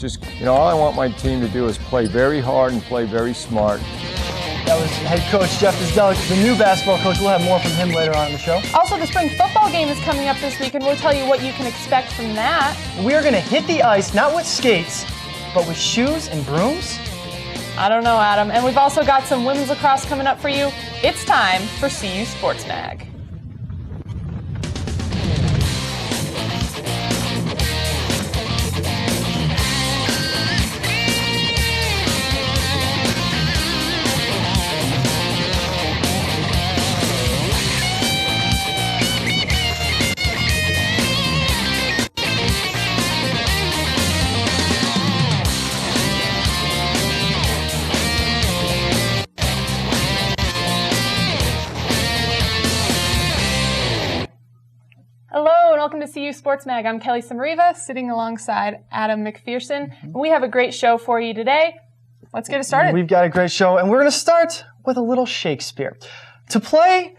just, all I want my team to do is play very hard and play very smart. That was head coach Jeff Zdelic, the new basketball coach. We'll have more from him later on in the show. Also, the spring football game is coming up this week, and we'll tell you what you can expect from that. We are going to hit the ice, not with skates, but with shoes and brooms? I don't know, Adam. And we've also got some women's lacrosse coming up for you. It's time for CU Sports Mag. Welcome to CU Sports Mag. I'm Kelly Samariva, sitting alongside Adam McPherson. And we have a great show for you today. Let's get it started. We've got a great show, and we're going to start with a little Shakespeare. To play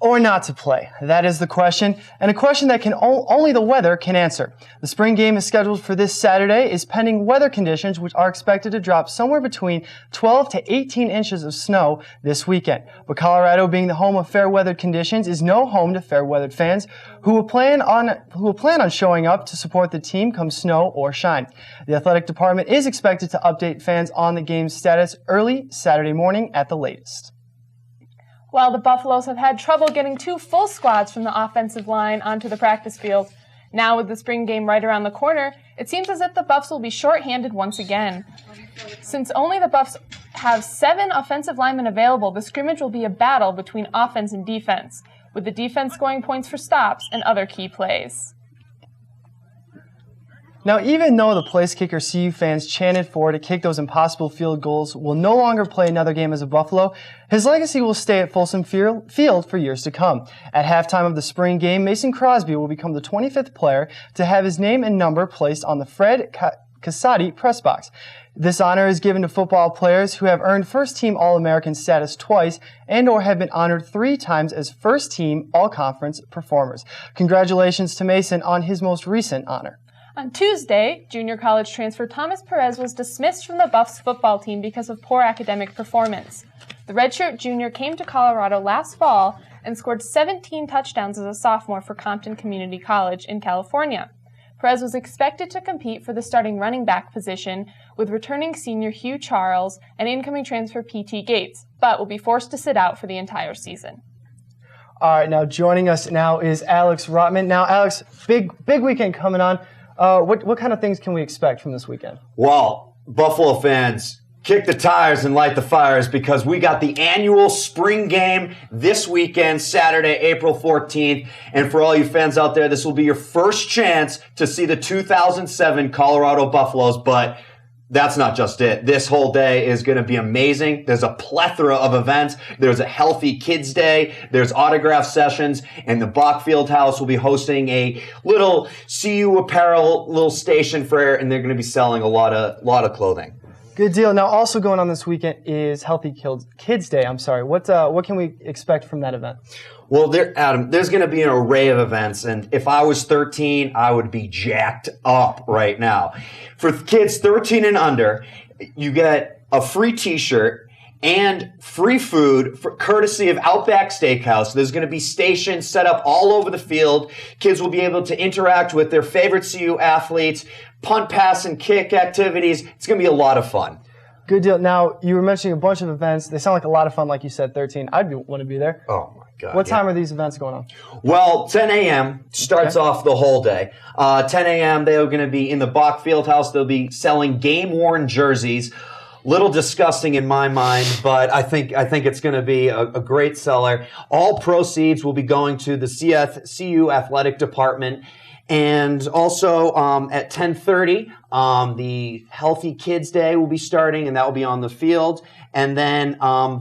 or not to play? That is the question, and a question that only the weather can answer. The spring game is scheduled for this Saturday is pending weather conditions, which are expected to drop somewhere between 12 to 18 inches of snow this weekend. But Colorado, being the home of fair weather conditions, is no home to fair weathered fans who will plan on showing up to support the team come snow or shine. The athletic department is expected to update fans on the game's status early Saturday morning at the latest. While the Buffaloes have had trouble getting two full squads from the offensive line onto the practice field, now with the spring game right around the corner, it seems as if the Buffs will be shorthanded once again. Since only the Buffs have 7 offensive linemen available, the scrimmage will be a battle between offense and defense, with the defense scoring points for stops and other key plays. Now, even though the place kicker CU fans chanted for to kick those impossible field goals will no longer play another game as a Buffalo, his legacy will stay at Folsom Field for years to come. At halftime of the spring game, Mason Crosby will become the 25th player to have his name and number placed on the Fred Casati press box. This honor is given to football players who have earned first-team All-American status twice and or have been honored 3 times as first-team All-Conference performers. Congratulations to Mason on his most recent honor. On Tuesday, junior college transfer Thomas Perez was dismissed from the Buffs football team because of poor academic performance. The redshirt junior came to Colorado last fall and scored 17 touchdowns as a sophomore for Compton Community College in California. Perez was expected to compete for the starting running back position with returning senior Hugh Charles and incoming transfer P.T. Gates, but will be forced to sit out for the entire season. All right, now joining us now is Alex Rottman. Now, Alex, big weekend coming on. What kind of things can we expect from this weekend? Well, Buffalo fans, kick the tires and light the fires because we got the annual spring game this weekend, Saturday, April 14th. And for all you fans out there, this will be your first chance to see the 2007 Colorado Buffaloes, but that's not just it. This whole day is going to be amazing. There's a plethora of events. There's a Healthy Kids Day. There's autograph sessions. And the Bach Fieldhouse will be hosting a little CU apparel little station fair, and they're going to be selling a lot of clothing. Good deal. Now, also going on this weekend is Healthy Kids Day. What can we expect from that event? Well, Adam, there's going to be an array of events, and if I was 13, I would be jacked up right now. For kids 13 and under, you get a free T-shirt and free food courtesy of Outback Steakhouse. There's going to be stations set up all over the field. Kids will be able to interact with their favorite CU athletes, punt, pass, and kick activities. It's going to be a lot of fun. Good deal. Now, you were mentioning a bunch of events. They sound like a lot of fun, like you said, 13. I'd want to be there. Oh, my God. What time are these events going on? Well, 10 a.m. starts off the whole day. 10 a.m. they're going to be in the Bach Fieldhouse. They'll be selling game-worn jerseys. Little disgusting in my mind, but I think it's going to be a great seller. All proceeds will be going to the CU athletic department. And also at 10:30, the Healthy Kids Day will be starting, and that will be on the field. And then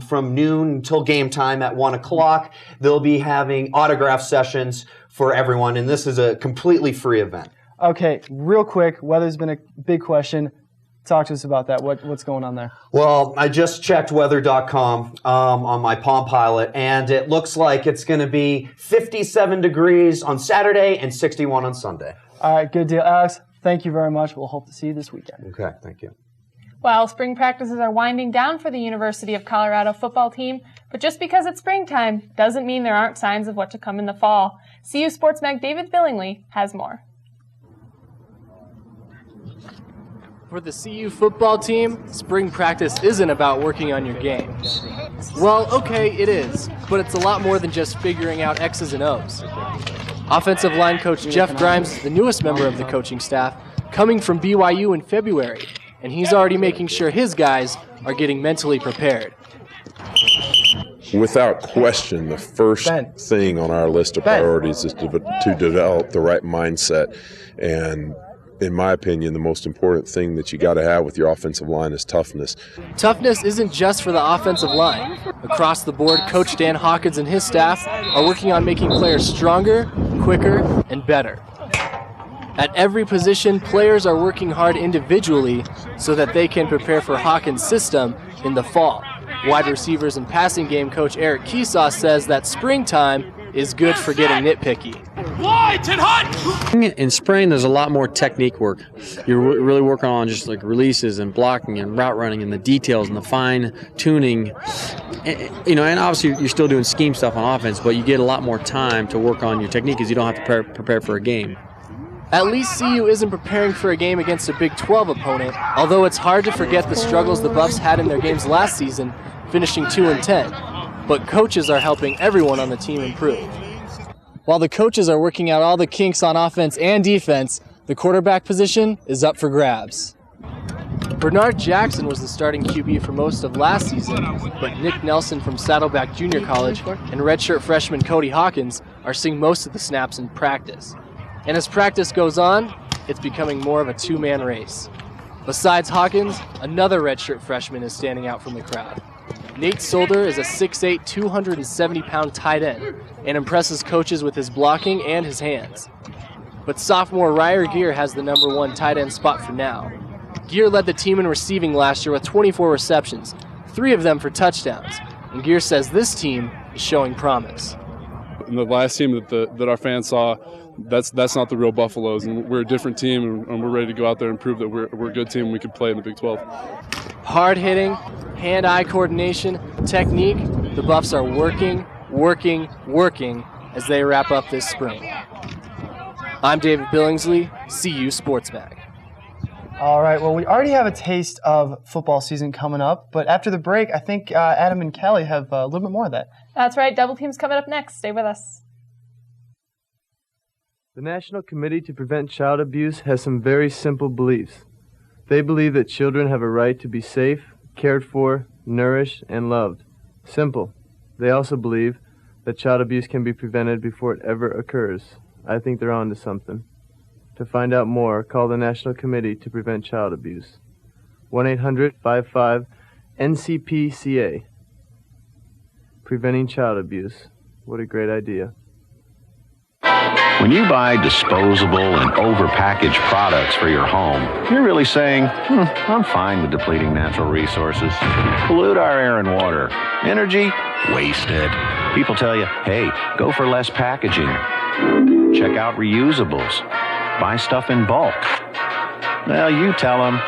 from noon until game time at 1 o'clock, they'll be having autograph sessions for everyone. And this is a completely free event. Okay, real quick, weather's been a big question. Talk to us about that. What's going on there? Well, I just checked weather.com on my Palm Pilot, and it looks like it's going to be 57 degrees on Saturday and 61 on Sunday. All right, good deal. Alex, Thank you very much. We'll hope to see you this weekend. Okay, thank you. Well, spring practices are winding down for the University of Colorado football team, but just because it's springtime doesn't mean there aren't signs of what to come in the fall. CU Sports Mag David Billingsley has more. For the CU football team, spring practice isn't about working on your game. Well, okay, it is, but it's a lot more than just figuring out X's and O's. Offensive line coach Jeff Grimes is the newest member of the coaching staff, coming from BYU in February, and he's already making sure his guys are getting mentally prepared. Without question, the first thing on our list of priorities is to develop the right mindset. And in my opinion, the most important thing that you got to have with your offensive line is toughness. Toughness isn't just for the offensive line. Across the board, Coach Dan Hawkins and his staff are working on making players stronger, quicker, and better. At every position, players are working hard individually so that they can prepare for Hawkins' system in the fall. Wide receivers and passing game coach Eric Keesaw says that springtime is good for getting nitpicky. In spring, there's a lot more technique work. You're really working on just like releases and blocking and route running and the details and the fine tuning. And obviously you're still doing scheme stuff on offense, but you get a lot more time to work on your technique because you don't have to prepare for a game. At least CU isn't preparing for a game against a Big 12 opponent, although it's hard to forget the struggles the Buffs had in their games last season, finishing 2-10. But coaches are helping everyone on the team improve. While the coaches are working out all the kinks on offense and defense, the quarterback position is up for grabs. Bernard Jackson was the starting QB for most of last season, but Nick Nelson from Saddleback Junior College and redshirt freshman Cody Hawkins are seeing most of the snaps in practice. And as practice goes on, it's becoming more of a two-man race. Besides Hawkins, another redshirt freshman is standing out from the crowd. Nate Solder is a 6'8", 270-pound tight end and impresses coaches with his blocking and his hands. But sophomore Ryer Gear has the number one tight end spot for now. Gear led the team in receiving last year with 24 receptions, 3 of them for touchdowns, and Gear says this team is showing promise. And the last team that our fans saw, that's not the real Buffaloes, and we're a different team, and we're ready to go out there and prove that we're a good team and we can play in the Big 12. Hard hitting, hand-eye coordination, technique, the Buffs are working as they wrap up this spring. I'm David Billingsley, CU Sports Mag. All right, well, we already have a taste of football season coming up, but after the break, I think Adam and Callie have a little bit more of that. That's right. Double Team's coming up next. Stay with us. The National Committee to Prevent Child Abuse has some very simple beliefs. They believe that children have a right to be safe, cared for, nourished, and loved. Simple. They also believe that child abuse can be prevented before it ever occurs. I think they're on to something. To find out more, call the National Committee to Prevent Child Abuse. 1-800-55-NCPCA. Preventing child abuse. What a great idea. When you buy disposable and overpackaged products for your home, you're really saying, I'm fine with depleting natural resources. Pollute our air and water. Energy? Wasted. People tell you, hey, go for less packaging. Check out reusables. Buy stuff in bulk. Well, you tell them,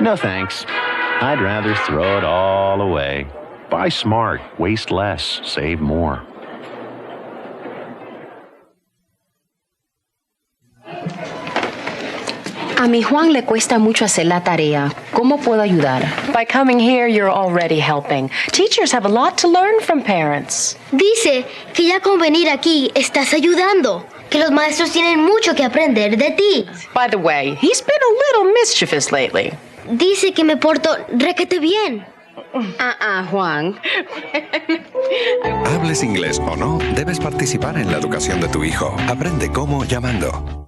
no thanks. I'd rather throw it all away. Buy smart. Waste less. Save more. A mi Juan le cuesta mucho hacer la tarea. ¿Cómo puedo ayudar? By coming here, you're already helping. Teachers have a lot to learn from parents. Dice que ya con venir aquí estás ayudando. Que los maestros tienen mucho que aprender de ti. By the way, he's been a little mischievous lately. Dice que me porto requete bien. Juan. Hables inglés o no, debes participar en la educación de tu hijo. Aprende cómo llamando.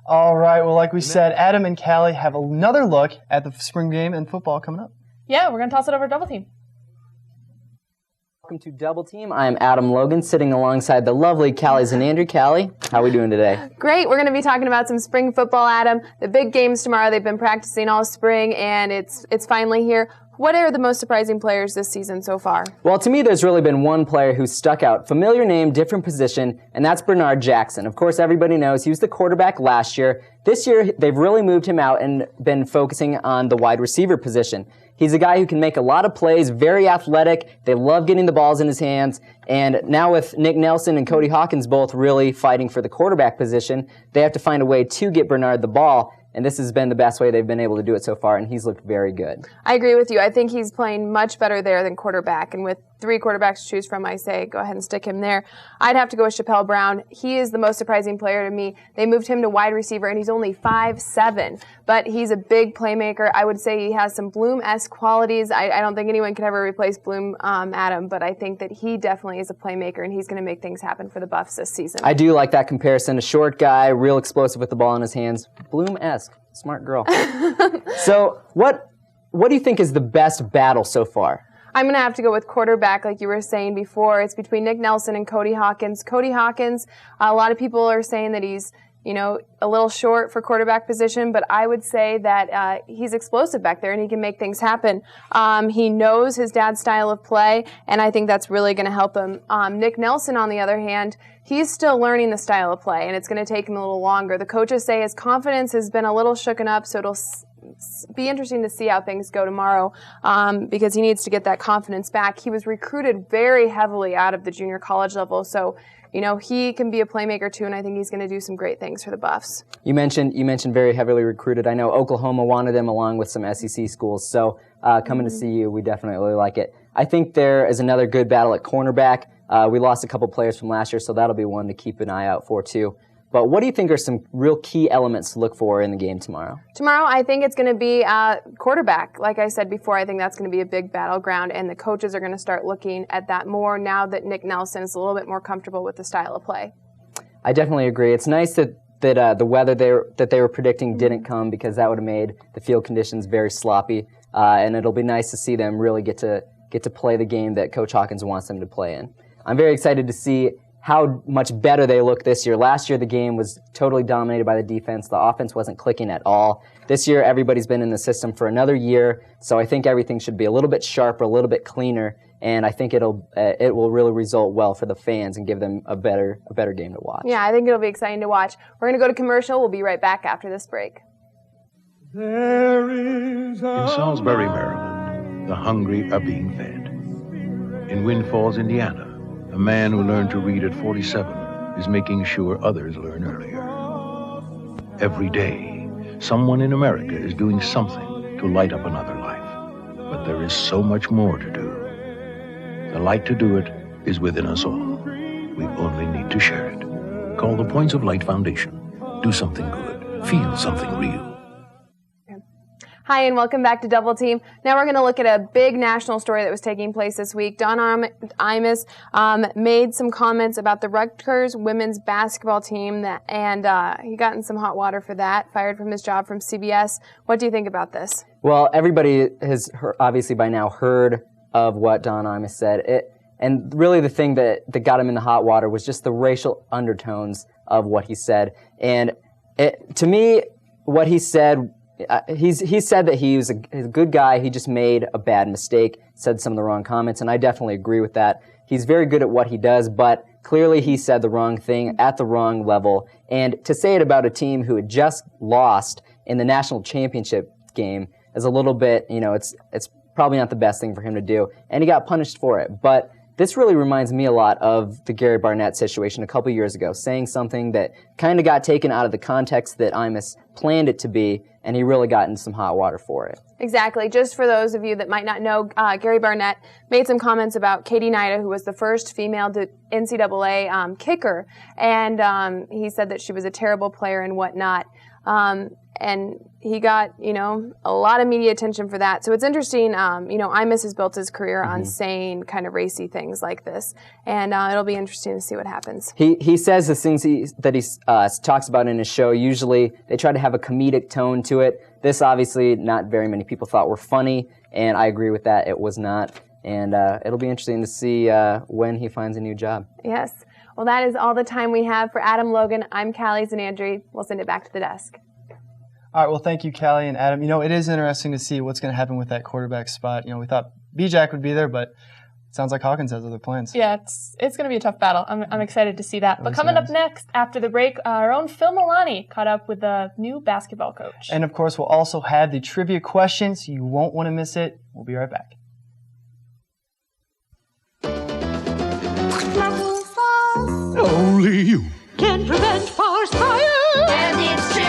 All right, well, like we said, Adam and Callie have another look at the spring game and football coming up. Yeah, we're going to toss it over to Double Team. Welcome to Double Team. I am Adam Logan, sitting alongside the lovely Callie's and Andrew. Callie, how are we doing today? Great. We're going to be talking about some spring football, Adam. The big games tomorrow. They've been practicing all spring, and it's finally here. What are the most surprising players this season so far? Well, to me, there's really been one player who stuck out. Familiar name, different position, and that's Bernard Jackson. Of course, everybody knows he was the quarterback last year. This year, they've really moved him out and been focusing on the wide receiver position. He's a guy who can make a lot of plays, very athletic. They love getting the balls in his hands. And now with Nick Nelson and Cody Hawkins both really fighting for the quarterback position, they have to find a way to get Bernard the ball. And this has been the best way they've been able to do it so far, and he's looked very good. I agree with you. I think he's playing much better there than quarterback. And with 3 quarterbacks to choose from, I say go ahead and stick him there. I'd have to go with Chappelle Brown. He is the most surprising player to me. They moved him to wide receiver, and he's only 5'7", but he's a big playmaker. I would say he has some Bloom-esque qualities. I don't think anyone could ever replace Bloom, Adam, but I think that he definitely is a playmaker, and he's going to make things happen for the Buffs this season. I do like that comparison. A short guy, real explosive with the ball in his hands. Bloom-esque. Smart girl. So what do you think is the best battle so far? I'm going to have to go with quarterback, like you were saying before. It's between Nick Nelson and Cody Hawkins. Cody Hawkins, a lot of people are saying that he's, a little short for quarterback position, but I would say that he's explosive back there and he can make things happen. He knows his dad's style of play, and I think that's really going to help him. Nick Nelson, on the other hand, he's still learning the style of play, and it's going to take him a little longer. The coaches say his confidence has been a little shooken up, so it'll be interesting to see how things go tomorrow because he needs to get that confidence back. He was recruited very heavily out of the junior college level, so he can be a playmaker too, and I think he's going to do some great things for the Buffs. You mentioned very heavily recruited. I know Oklahoma wanted him along with some SEC schools, so coming to see you, we definitely like it. I think there is another good battle at cornerback. We lost a couple players from last year, so that'll be one to keep an eye out for too. But what do you think are some real key elements to look for in the game tomorrow? Tomorrow, I think it's going to be quarterback. Like I said before, I think that's going to be a big battleground, and the coaches are going to start looking at that more now that Nick Nelson is a little bit more comfortable with the style of play. I definitely agree. It's nice that the weather that they were predicting didn't come, because that would have made the field conditions very sloppy, and it'll be nice to see them really get to play the game that Coach Hawkins wants them to play in. I'm very excited to see how much better they look this year. Last year, the game was totally dominated by the defense. The offense wasn't clicking at all. This year, everybody's been in the system for another year, so I think everything should be a little bit sharper, a little bit cleaner, and I think it will really result well for the fans and give them a better game to watch. Yeah, I think it'll be exciting to watch. We're going to go to commercial. We'll be right back after this break. In Salisbury, Maryland, the hungry are being fed. In Wind Falls, Indiana, a man who learned to read at 47 is making sure others learn earlier. Every day, someone in America is doing something to light up another life. But there is so much more to do. The light to do it is within us all. We only need to share it. Call the Points of Light Foundation. Do something good. Feel something real. Hi, and welcome back to Double Team. Now we're going to look at a big national story that was taking place this week. Don Imus made some comments about the Rutgers women's basketball team, and he got in some hot water for that, fired from his job from CBS. What do you think about this? Well, everybody has obviously by now heard of what Don Imus said. And really the thing that got him in the hot water was just the racial undertones of what he said. And to me, what he said, he said that he's a good guy. He just made a bad mistake, said some of the wrong comments, and I definitely agree with that. He's very good at what he does, but clearly he said the wrong thing at the wrong level. And to say it about a team who had just lost in the national championship game is a little bit, it's probably not the best thing for him to do, and he got punished for it. But this really reminds me a lot of the Gary Barnett situation a couple years ago, saying something that kind of got taken out of the context that Imus planned it to be, and he really got in some hot water for it. Exactly. Just for those of you that might not know, Gary Barnett made some comments about Katie Nida, who was the first female NCAA kicker, and he said that she was a terrible player and whatnot. And he got, a lot of media attention for that. So it's interesting, Imus has built his career on saying kind of racy things like this. And it'll be interesting to see what happens. He says the things that he talks about in his show, usually they try to have a comedic tone to it. This obviously not very many people thought were funny, and I agree with that. It was not. And it'll be interesting to see when he finds a new job. Yes. Well, that is all the time we have for Adam Logan. I'm Callie Zanandri. We'll send it back to the desk. All right, well, thank you, Callie and Adam. It is interesting to see what's going to happen with that quarterback spot. We thought B-Jack would be there, but it sounds like Hawkins has other plans. Yeah, it's going to be a tough battle. I'm excited to see that. But coming up next, after the break, our own Phil Milani caught up with the new basketball coach. And, of course, we'll also have the trivia questions. You won't want to miss it. We'll be right back. Only you can prevent forest fires. And it's true.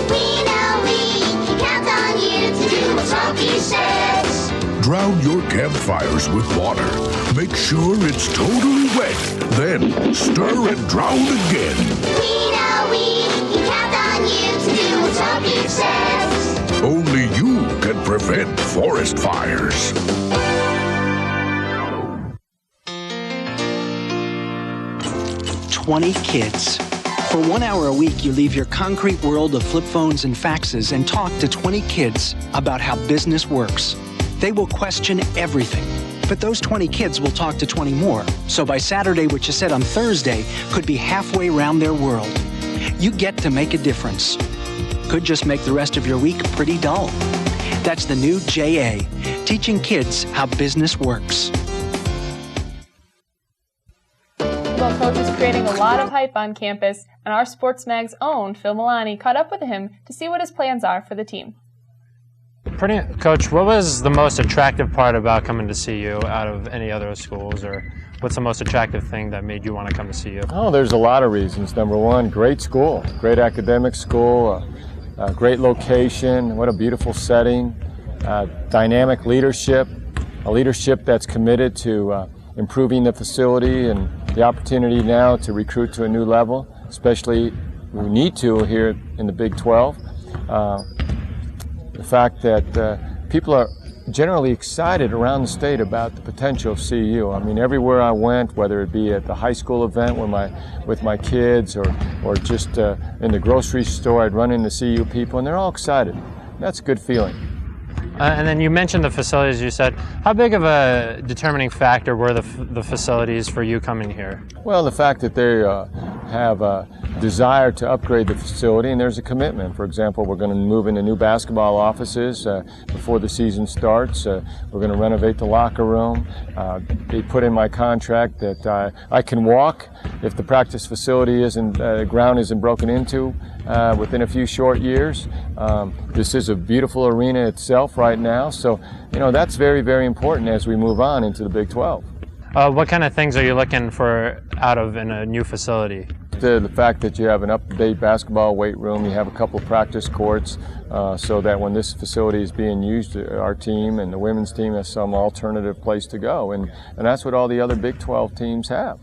We know we can count on you to do what Rocky says. drown your campfires with water. Make sure it's totally wet. Then stir and drown again. We know we can count on you to do what Rocky says. Only you can prevent forest fires. 20 kids. For 1 hour a week, you leave your concrete world of flip phones and faxes and talk to 20 kids about how business works. They will question everything, but those 20 kids will talk to 20 more. So by Saturday, what you said on Thursday could be halfway around their world. You get to make a difference. Could just make the rest of your week pretty dull. That's the new JA, teaching kids how business works. Well, Coach is creating a lot of hype on campus, and our Sports Mag's own Phil Milani caught up with him to see what his plans are for the team. Coach, what was the most attractive part about coming to CU out of any other schools, or what's the most attractive thing that made you want to come to CU? Oh, there's a lot of reasons. Number one, great school, great academic school, great location, what a beautiful setting, dynamic leadership, a leadership that's committed to improving the facility and the opportunity now to recruit to a new level, especially we need to here in the Big 12. The fact that people are generally excited around the state about the potential of CU. I mean, everywhere I went, whether it be at the high school event with my kids or just in the grocery store, I'd run into CU people, and they're all excited. That's a good feeling. And then you mentioned the facilities. You said, how big of a determining factor were the facilities for you coming here? Well, the fact that they have a desire to upgrade the facility, and there's a commitment. For example, we're going to move into new basketball offices before the season starts. We're going to renovate the locker room. They put in my contract that I can walk if the practice facility ground isn't broken into within a few short years. This is a beautiful arena itself right now, so that's very, very important as we move on into the Big 12. What kind of things are you looking for out of in a new facility? The fact that you have an up-to-date basketball weight room, you have a couple practice courts, so that when this facility is being used, our team and the women's team has some alternative place to go, and that's what all the other Big 12 teams have.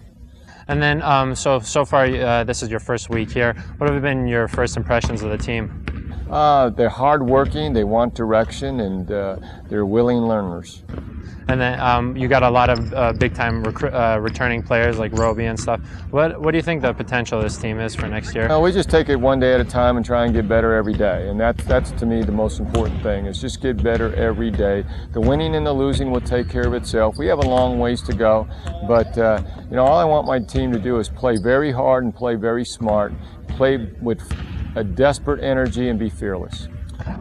And then, so far, this is your first week here. What have been your first impressions of the team? They're hardworking, they want direction, and they're willing learners. And then you got a lot of big-time returning players like Roby and stuff. What do you think the potential of this team is for next year? We just take it one day at a time and try and get better every day. And that's to me the most important thing, is just get better every day. The winning and the losing will take care of itself. We have a long ways to go, but all I want my team to do is play very hard and play very smart, play with a desperate energy and be fearless.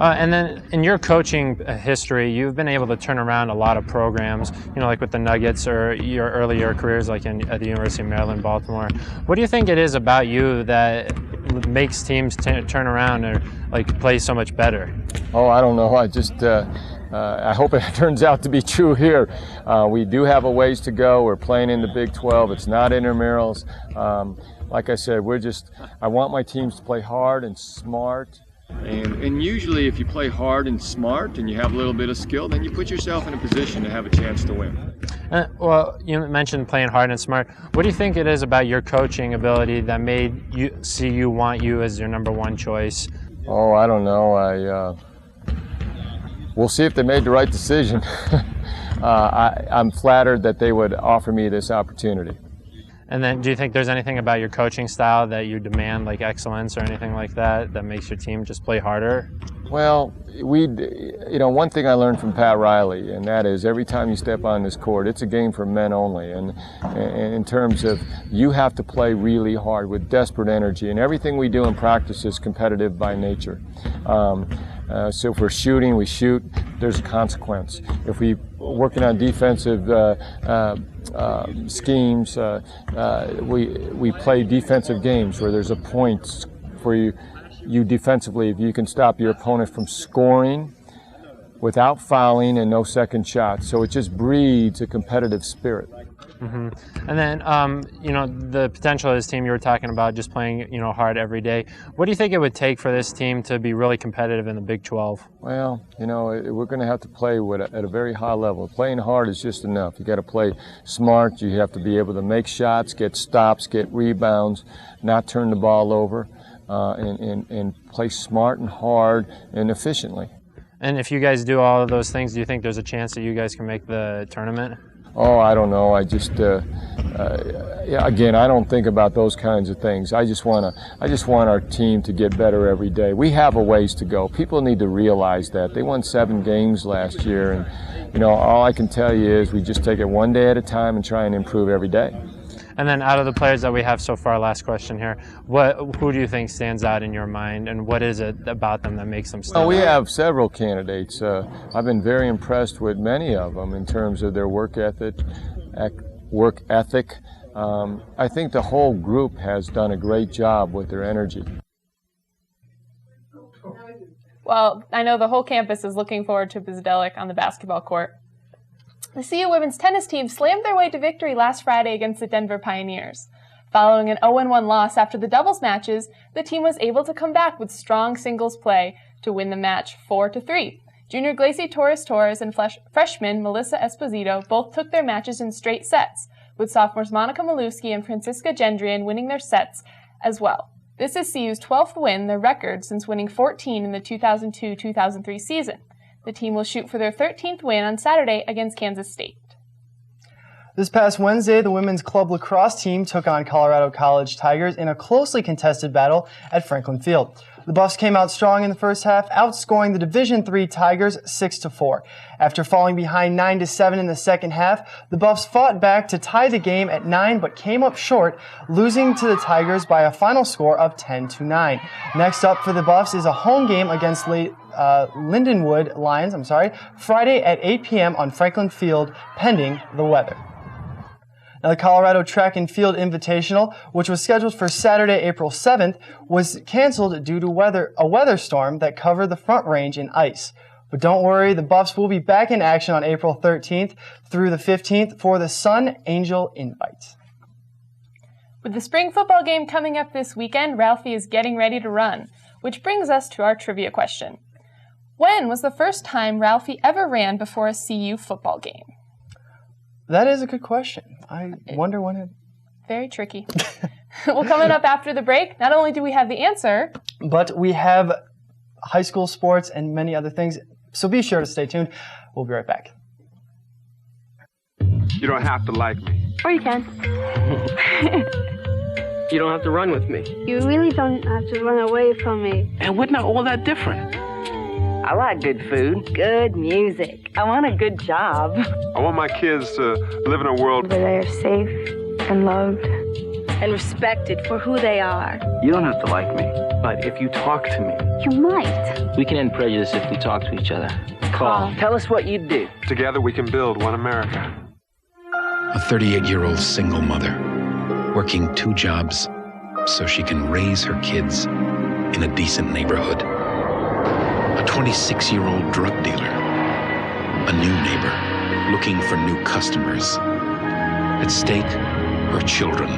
And then in your coaching history, you've been able to turn around a lot of programs, like with the Nuggets or your earlier careers like at the University of Maryland, Baltimore. What do you think it is about you that makes teams turn around or play so much better? Oh, I don't know. I just I hope it turns out to be true here. We do have a ways to go. We're playing in the Big 12. It's not intramurals. Like I said, I want my teams to play hard and smart. And usually if you play hard and smart and you have a little bit of skill, then you put yourself in a position to have a chance to win. Well, you mentioned playing hard and smart. What do you think it is about your coaching ability that made CU want you as your number one choice? Oh, I don't know. We'll see if they made the right decision. I'm flattered that they would offer me this opportunity. And then do you think there's anything about your coaching style that you demand, like excellence or anything like that makes your team just play harder? Well, one thing I learned from Pat Riley, and that is every time you step on this court, it's a game for men only. And in terms of you have to play really hard with desperate energy, and everything we do in practice is competitive by nature. So if we're shooting, we shoot, there's a consequence. If we're working on defensive schemes, we play defensive games where there's a point for you defensively. If you can stop your opponent from scoring without fouling and no second shots. So it just breeds a competitive spirit. Mm-hmm. And then, the potential of this team you were talking about, just playing, hard every day. What do you think it would take for this team to be really competitive in the Big 12? Well, we're going to have to play at a very high level. Playing hard is just enough. You got to play smart. You have to be able to make shots, get stops, get rebounds, not turn the ball over, and play smart and hard and efficiently. And if you guys do all of those things, do you think there's a chance that you guys can make the tournament? Oh, I don't know. I just, again, I don't think about those kinds of things. I just want our team to get better every day. We have a ways to go. People need to realize that. They won 7 games last year, and all I can tell you is we just take it one day at a time and try and improve every day. And then out of the players that we have so far, last question here, who do you think stands out in your mind, and what is it about them that makes them stand out? Well, we have several candidates. I've been very impressed with many of them in terms of their work ethic. I think the whole group has done a great job with their energy. Well, I know the whole campus is looking forward to Bizdelic on the basketball court. The CU women's tennis team slammed their way to victory last Friday against the Denver Pioneers. Following an 0-1 loss after the doubles matches, the team was able to come back with strong singles play to win the match 4-3. Junior Glacy Torres and freshman Melissa Esposito both took their matches in straight sets, with sophomores Monica Maluski and Francisca Gendrian winning their sets as well. This is CU's 12th win, their record since winning 14 in the 2002-2003 season. The team will shoot for their 13th win on Saturday against Kansas State. This past Wednesday, the women's club lacrosse team took on Colorado College Tigers in a closely contested battle at Franklin Field. The Buffs came out strong in the first half, outscoring the Division III Tigers 6-4. After falling behind 9-7 in the second half, the Buffs fought back to tie the game at 9 but came up short, losing to the Tigers by a final score of 10-9. Next up for the Buffs is a home game against Lindenwood Lions, Friday at 8 p.m. on Franklin Field, pending the weather. Now, the Colorado Track and Field Invitational, which was scheduled for Saturday, April 7th, was canceled due to a weather storm that covered the Front Range in ice. But don't worry, the Buffs will be back in action on April 13th through the 15th for the Sun Angel Invite. With the spring football game coming up this weekend, Ralphie is getting ready to run, which brings us to our trivia question. When was the first time Ralphie ever ran before a CU football game? That is a good question. I wonder when it... Very tricky. Well, coming up after the break, not only do we have the answer, but we have high school sports and many other things. So be sure to stay tuned. We'll be right back. You don't have to like me. Or you can. You don't have to run with me. You really don't have to run away from me. And we're not all that different. I like good food. Good music. I want a good job. I want my kids to live in a world where they are safe and loved and respected for who they are. You don't have to like me, but if you talk to me, you might. We can end prejudice if we talk to each other. Call. Tell us what you'd do. Together we can build one America. A 38-year-old single mother working 2 jobs so she can raise her kids in a decent neighborhood. A 26-year-old drug dealer, a new neighbor looking for new customers. At stake, her children.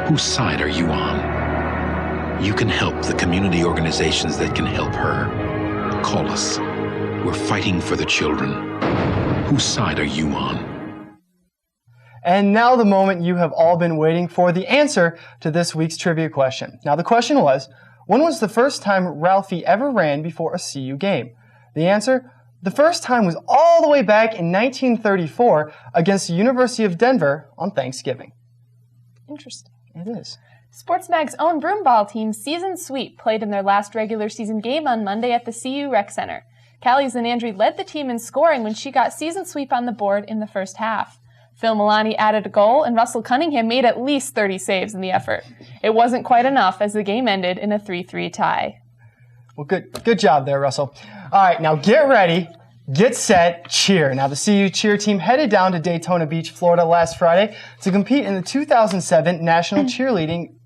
Whose side are you on? You can help the community organizations that can help her. Call us. We're fighting for the children. Whose side are you on? And now the moment you have all been waiting for, the answer to this week's trivia question. Now the question was, when was the first time Ralphie ever ran before a CU game? The answer, the first time was all the way back in 1934 against the University of Denver on Thanksgiving. Interesting. It is. SportsMag's own broomball team, Season Sweep, played in their last regular season game on Monday at the CU Rec Center. Callie Zanandri led the team in scoring when she got Season Sweep on the board in the first half. Phil Milani added a goal, and Russell Cunningham made at least 30 saves in the effort. It wasn't quite enough as the game ended in a 3-3 tie. Well, good job there, Russell. All right, now get ready, get set, cheer. Now, the CU cheer team headed down to Daytona Beach, Florida last Friday to compete in the 2007 National Cheerleading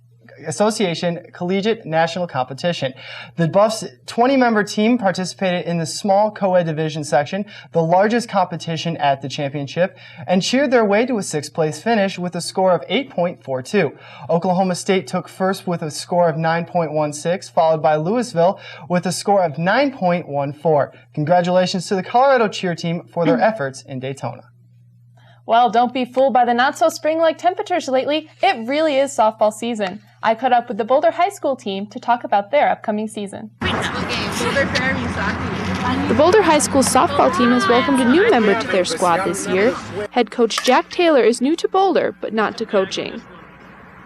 Association Collegiate National Competition. The Buffs' 20-member team participated in the small co-ed division section, the largest competition at the championship, and cheered their way to a sixth-place finish with a score of 8.42. Oklahoma State took first with a score of 9.16, followed by Louisville with a score of 9.14. Congratulations to the Colorado cheer team for their efforts in Daytona. Well, don't be fooled by the not-so-spring-like temperatures lately. It really is softball season. I caught up with the Boulder High School team to talk about their upcoming season. The Boulder High School softball team has welcomed a new member to their squad this year. Head coach Jack Taylor is new to Boulder, but not to coaching.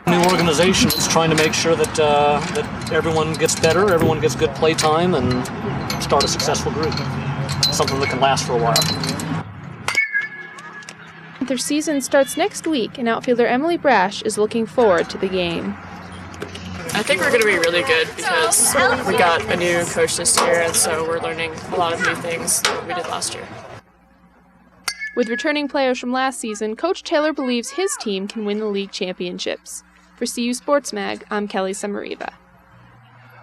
New organization is trying to make sure that that everyone gets better, everyone gets good play time, and start a successful group. Something that can last for a while. Their season starts next week, and outfielder Emily Brash is looking forward to the game. I think we're going to be really good because we got a new coach this year, and so we're learning a lot of new things that we did last year. With returning players from last season, Coach Taylor believes his team can win the league championships. For CU Sports Mag, I'm Kelly Samariva.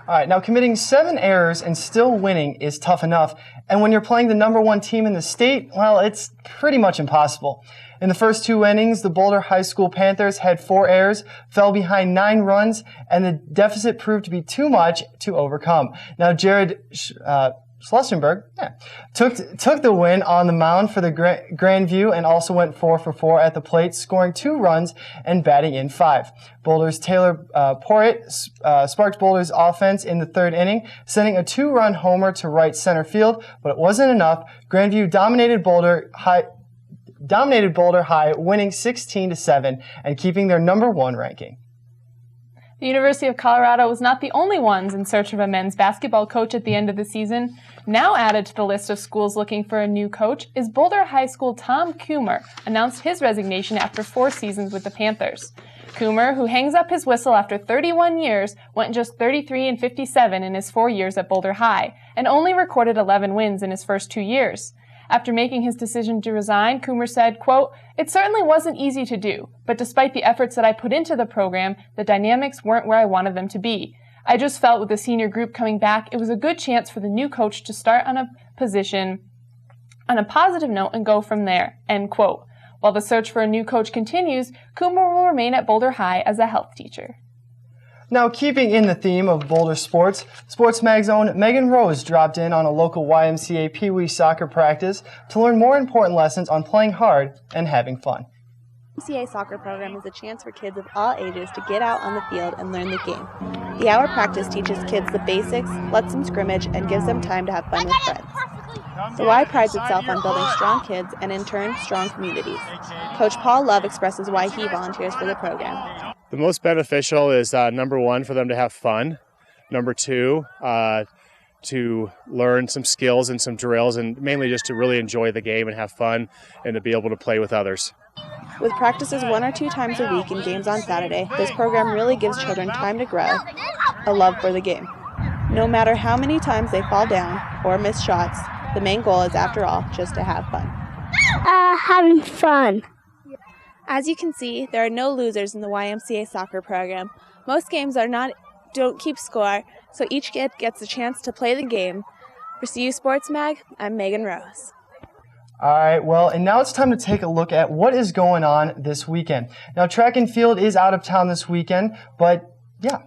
All right, now committing 7 errors and still winning is tough enough, and when you're playing the #1 team in the state, well, it's pretty much impossible. In the first 2 innings, the Boulder High School Panthers had 4 errors, fell behind 9 runs, and the deficit proved to be too much to overcome. Now, Jared Schlussenberg took the win on the mound for the Grandview and also went 4 for 4 at the plate, scoring 2 runs and batting in 5. Boulder's Taylor Porritt sparked Boulder's offense in the 3rd inning, sending a 2-run homer to right center field, but it wasn't enough. Grandview dominated Boulder High, winning 16-7 and keeping their #1 ranking. The University of Colorado was not the only ones in search of a men's basketball coach at the end of the season. Now added to the list of schools looking for a new coach is Boulder High School Tom Coomer, announced his resignation after 4 seasons with the Panthers. Coomer, who hangs up his whistle after 31 years, went just 33-57 in his 4 years at Boulder High, and only recorded 11 wins in his first 2 years. After making his decision to resign, Coomer said, quote, "It certainly wasn't easy to do, but despite the efforts that I put into the program, the dynamics weren't where I wanted them to be. I just felt with the senior group coming back, it was a good chance for the new coach to start on a position on a positive note and go from there," end quote. While the search for a new coach continues, Coomer will remain at Boulder High as a health teacher. Now, keeping in the theme of Boulder sports, Sports Mag's own Megan Rose dropped in on a local YMCA Pee Wee soccer practice to learn more important lessons on playing hard and having fun. The YMCA soccer program is a chance for kids of all ages to get out on the field and learn the game. The hour practice teaches kids the basics, lets them scrimmage, and gives them time to have fun with friends. The Y prides itself on building strong kids and, in turn, strong communities. Coach Paul Love expresses why he volunteers for the program. The most beneficial is #1 for them to have fun. #2, to learn some skills and some drills, and mainly just to really enjoy the game and have fun and to be able to play with others. With practices 1 or 2 times a week and games on Saturday, this program really gives children time to grow a love for the game. No matter how many times they fall down or miss shots, the main goal is, after all, just to have fun. Having fun. As you can see, there are no losers in the YMCA soccer program. Most games don't keep score, so each kid gets a chance to play the game. For CU Sports Mag, I'm Megan Rose. All right, well, and now it's time to take a look at what is going on this weekend. Now, track and field is out of town this weekend, but yeah.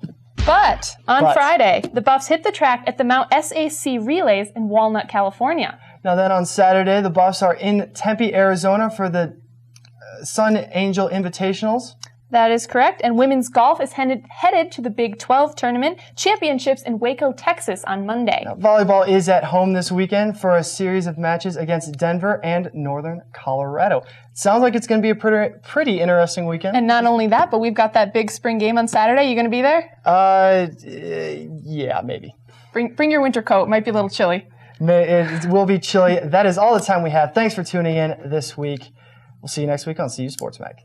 But on Friday, the Buffs hit the track at the Mount SAC Relays in Walnut, California. Now then on Saturday, the Buffs are in Tempe, Arizona for the Sun Angel Invitationals. That is correct. And women's golf is headed to the Big 12 tournament championships in Waco, Texas on Monday. Now, volleyball is at home this weekend for a series of matches against Denver and Northern Colorado. It sounds like it's going to be a pretty interesting weekend. And not only that, but we've got that big spring game on Saturday. You going to be there? Yeah, maybe. Bring your winter coat. Might be a little chilly. It will be chilly. That is all the time we have. Thanks for tuning in this week. We'll see you next week on CU Sports Mag.